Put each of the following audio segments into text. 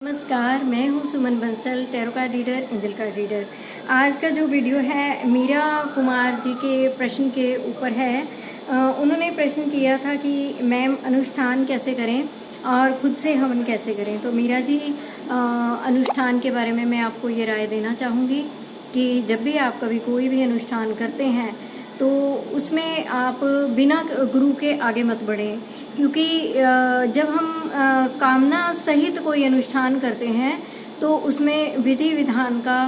नमस्कार, मैं हूँ Suman Bansal, tarot card reader, angel card reader. आज का जो वीडियो है मीरा कुमार जी के प्रश्न के ऊपर है। उन्होंने प्रश्न किया था कि मैम अनुष्ठान कैसे करें और खुद से हवन कैसे करें। तो मीरा जी, अनुष्ठान के बारे में मैं आपको ये राय देना चाहूँगी कि जब भी आप कभी कोई भी अनुष्ठान करते हैं तो उसमें आप बिना गुरु के आगे मत बढ़ें, क्योंकि जब हम कामना सहित कोई अनुष्ठान करते हैं तो उसमें विधि विधान का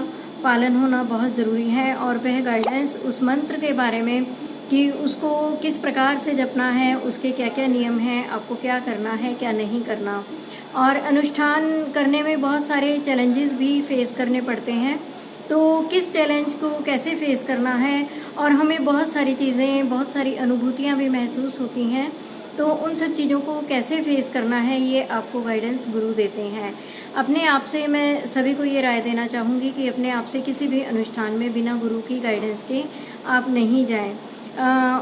पालन होना बहुत ज़रूरी है और वह गाइडेंस उस मंत्र के बारे में कि उसको किस प्रकार से जपना है, उसके क्या क्या नियम हैं, आपको क्या करना है क्या नहीं करना। और अनुष्ठान करने में बहुत सारे चैलेंजेस भी फेस करने पड़ते हैं, तो किस चैलेंज को कैसे फेस करना है और हमें बहुत सारी चीज़ें, बहुत सारी अनुभूतियाँ भी महसूस होती हैं, तो उन सब चीज़ों को कैसे फेस करना है ये आपको गाइडेंस गुरु देते हैं। अपने आप से मैं सभी को ये राय देना चाहूँगी कि अपने आप से किसी भी अनुष्ठान में बिना गुरु की गाइडेंस के आप नहीं जाएं।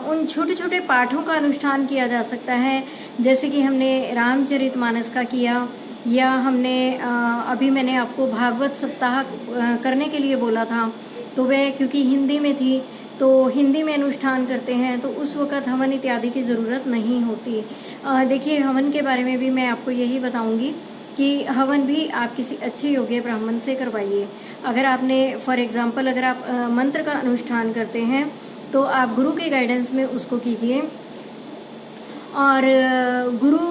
उन छोटे छोटे पाठों का अनुष्ठान किया जा सकता है, जैसे कि हमने रामचरितमानस का किया, या हमने अभी मैंने आपको भागवत सप्ताह करने के लिए बोला था, तो वह क्योंकि हिंदी में थी तो हिंदी में अनुष्ठान करते हैं तो उस वक़्त हवन इत्यादि की ज़रूरत नहीं होती। देखिए, हवन के बारे में भी मैं आपको यही बताऊंगी कि हवन भी आप किसी अच्छे योग्य ब्राह्मण से करवाइए। अगर आपने फॉर एग्ज़ाम्पल अगर आप मंत्र का अनुष्ठान करते हैं तो आप गुरु के गाइडेंस में उसको कीजिए और गुरु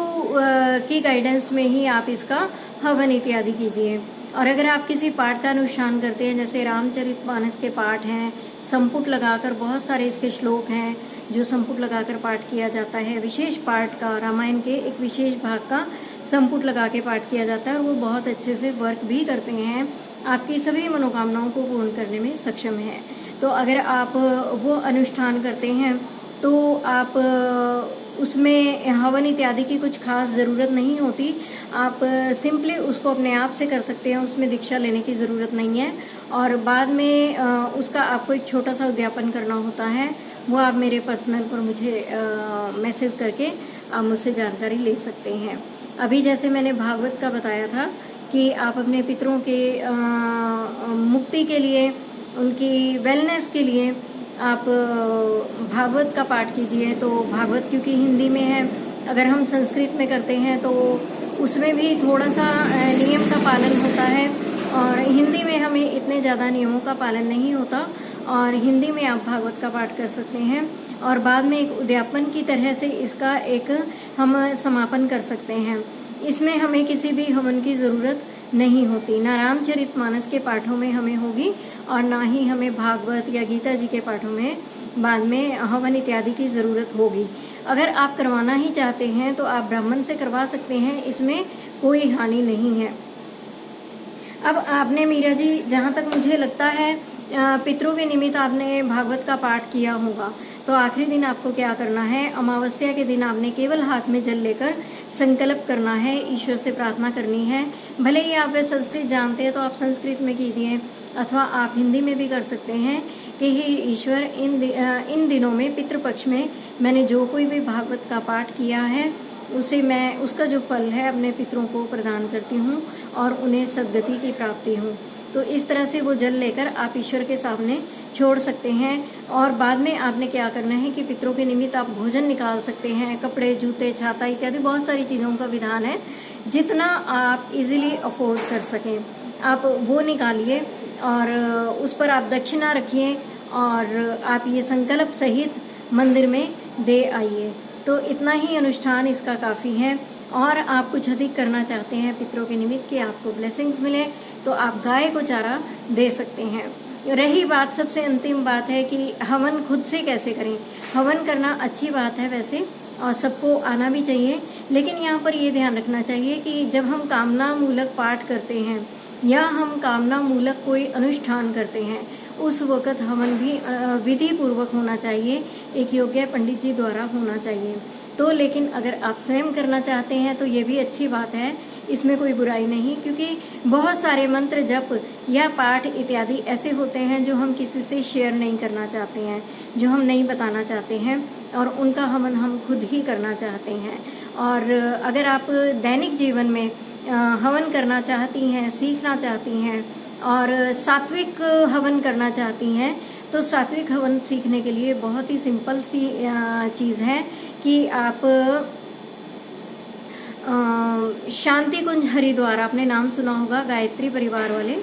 की गाइडेंस में ही आप इसका हवन इत्यादि कीजिए। और अगर आप किसी पाठ का अनुष्ठान करते हैं, जैसे रामचरितमानस के पाठ हैं, संपुट लगाकर बहुत सारे इसके श्लोक हैं जो संपुट लगाकर पाठ किया जाता है, विशेष पाठ का रामायण के एक विशेष भाग का संपुट लगा के पाठ किया जाता है और वो बहुत अच्छे से वर्क भी करते हैं, आपकी सभी मनोकामनाओं को पूर्ण करने में सक्षम है। तो अगर आप वो अनुष्ठान करते हैं तो आप उसमें हवन इत्यादि की कुछ खास ज़रूरत नहीं होती, आप सिंपली उसको अपने आप से कर सकते हैं, उसमें दीक्षा लेने की ज़रूरत नहीं है। और बाद में उसका आपको एक छोटा सा उद्यापन करना होता है, वो आप मेरे पर्सनल पर मुझे मैसेज करके आप मुझसे जानकारी ले सकते हैं। अभी जैसे मैंने भागवत का बताया था कि आप अपने पितरों के मुक्ति के लिए, उनकी वेलनेस के लिए आप भागवत का पाठ कीजिए। तो भागवत क्योंकि हिंदी में है, अगर हम संस्कृत में करते हैं तो उसमें भी थोड़ा सा नियम का पालन होता है और हिंदी में हमें इतने ज़्यादा नियमों का पालन नहीं होता, और हिंदी में आप भागवत का पाठ कर सकते हैं और बाद में एक उद्यापन की तरह से इसका एक हम समापन कर सकते हैं। इसमें हमें किसी भी हवन की ज़रूरत नहीं होती, ना रामचरितमानस के पाठों में हमें होगी और ना ही हमें भागवत या गीता जी के पाठों में बाद में हवन इत्यादि की ज़रूरत होगी। अगर आप करवाना ही चाहते हैं तो आप ब्राह्मण से करवा सकते हैं, इसमें कोई हानि नहीं है। अब आपने मीरा जी, जहाँ तक मुझे लगता है पितरों के निमित्त आपने भागवत का पाठ किया होगा, तो आखिरी दिन आपको क्या करना है, अमावस्या के दिन आपने केवल हाथ में जल लेकर संकल्प करना है, ईश्वर से प्रार्थना करनी है। भले ही आप वे संस्कृत जानते हैं तो आप संस्कृत में कीजिए, अथवा आप हिंदी में भी कर सकते हैं कि हे ईश्वर, इन दिनों में पितृपक्ष में मैंने जो कोई भी भागवत का पाठ किया है उसे मैं, उसका जो फल है अपने पितरों को प्रदान करती हूँ और उन्हें सद्गति की प्राप्ति हो। तो इस तरह से वो जल लेकर आप ईश्वर के सामने छोड़ सकते हैं। और बाद में आपने क्या करना है कि पितरों के निमित्त आप भोजन निकाल सकते हैं, कपड़े, जूते, छाता इत्यादि बहुत सारी चीज़ों का विधान है, जितना आप इजीली अफोर्ड कर सकें आप वो निकालिए और उस पर आप दक्षिणा रखिए और आप ये संकल्प सहित मंदिर में दे आइए। तो इतना ही अनुष्ठान इसका काफ़ी है। और आप कुछ अधिक करना चाहते हैं पितरों के निमित्त कि आपको ब्लेसिंग्स मिले, तो आप गाय को चारा दे सकते हैं। रही बात, सबसे अंतिम बात है कि हवन खुद से कैसे करें। हवन करना अच्छी बात है वैसे और सबको आना भी चाहिए, लेकिन यहाँ पर ये ध्यान रखना चाहिए कि जब हम कामना मूलक पाठ करते हैं या हम कामना मूलक कोई अनुष्ठान करते हैं, उस वक़्त हवन भी विधि पूर्वक होना चाहिए, एक योग्य पंडित जी द्वारा होना चाहिए। तो लेकिन अगर आप स्वयं करना चाहते हैं तो ये भी अच्छी बात है, इसमें कोई बुराई नहीं, क्योंकि बहुत सारे मंत्र, जप या पाठ इत्यादि ऐसे होते हैं जो हम किसी से शेयर नहीं करना चाहते हैं, जो हम नहीं बताना चाहते हैं, और उनका हवन हम खुद ही करना चाहते हैं। और अगर आप दैनिक जीवन में हवन करना चाहती हैं, सीखना चाहती हैं और सात्विक हवन करना चाहती हैं, तो सात्विक हवन सीखने के लिए बहुत ही सिंपल सी चीज़ है कि आप शांति कुंज हरिद्वार, आपने नाम सुना होगा गायत्री परिवार वाले,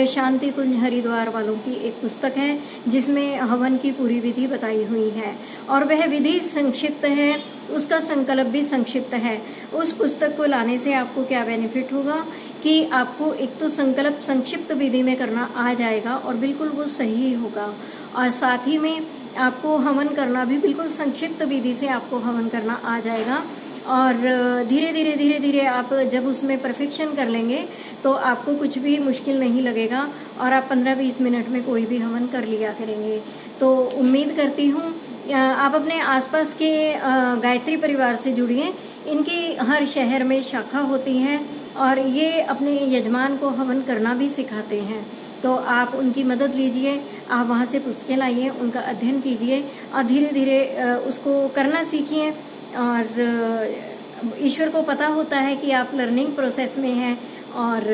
शांति कुंज हरिद्वार वालों की एक पुस्तक है जिसमें हवन की पूरी विधि बताई हुई है और वह विधि संक्षिप्त है, उसका संकल्प भी संक्षिप्त है। उस पुस्तक को लाने से आपको क्या बेनिफिट होगा कि आपको एक तो संकल्प संक्षिप्त विधि में करना आ जाएगा और बिल्कुल वो सही होगा, और साथ ही में आपको हवन करना भी बिल्कुल संक्षिप्त विधि से आपको हवन करना आ जाएगा। और धीरे धीरे आप जब उसमें परफेक्शन कर लेंगे तो आपको कुछ भी मुश्किल नहीं लगेगा और आप 15-20 मिनट में कोई भी हवन कर लिया करेंगे। तो उम्मीद करती हूँ आप अपने आसपास के गायत्री परिवार से जुड़िए। इनकी हर शहर में शाखा होती है और ये अपने यजमान को हवन करना भी सिखाते हैं, तो आप उनकी मदद लीजिए, आप वहाँ से पुस्तकें लाइए, उनका अध्ययन कीजिए और धीरे धीरे उसको करना सीखिए। और ईश्वर को पता होता है कि आप लर्निंग प्रोसेस में हैं और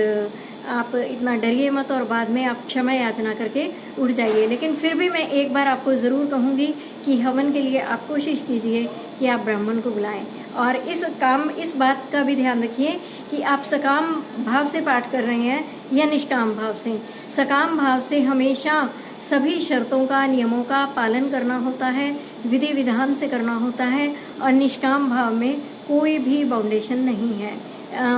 आप इतना डरिए मत और बाद में आप क्षमा याचना करके उठ जाइए। लेकिन फिर भी मैं एक बार आपको ज़रूर कहूँगी कि हवन के लिए आप कोशिश कीजिए कि आप ब्राह्मण को बुलाएं और इस बात का भी ध्यान रखिए कि आप सकाम भाव से पाठ कर रहे हैं या निष्काम भाव से। सकाम भाव से हमेशा सभी शर्तों का, नियमों का पालन करना होता है, विधि विधान से करना होता है और निष्काम भाव में कोई भी बाउंडेशन नहीं है।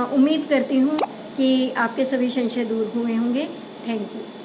उम्मीद करती हूँ कि आपके सभी संशय दूर हुए होंगे। Thank you.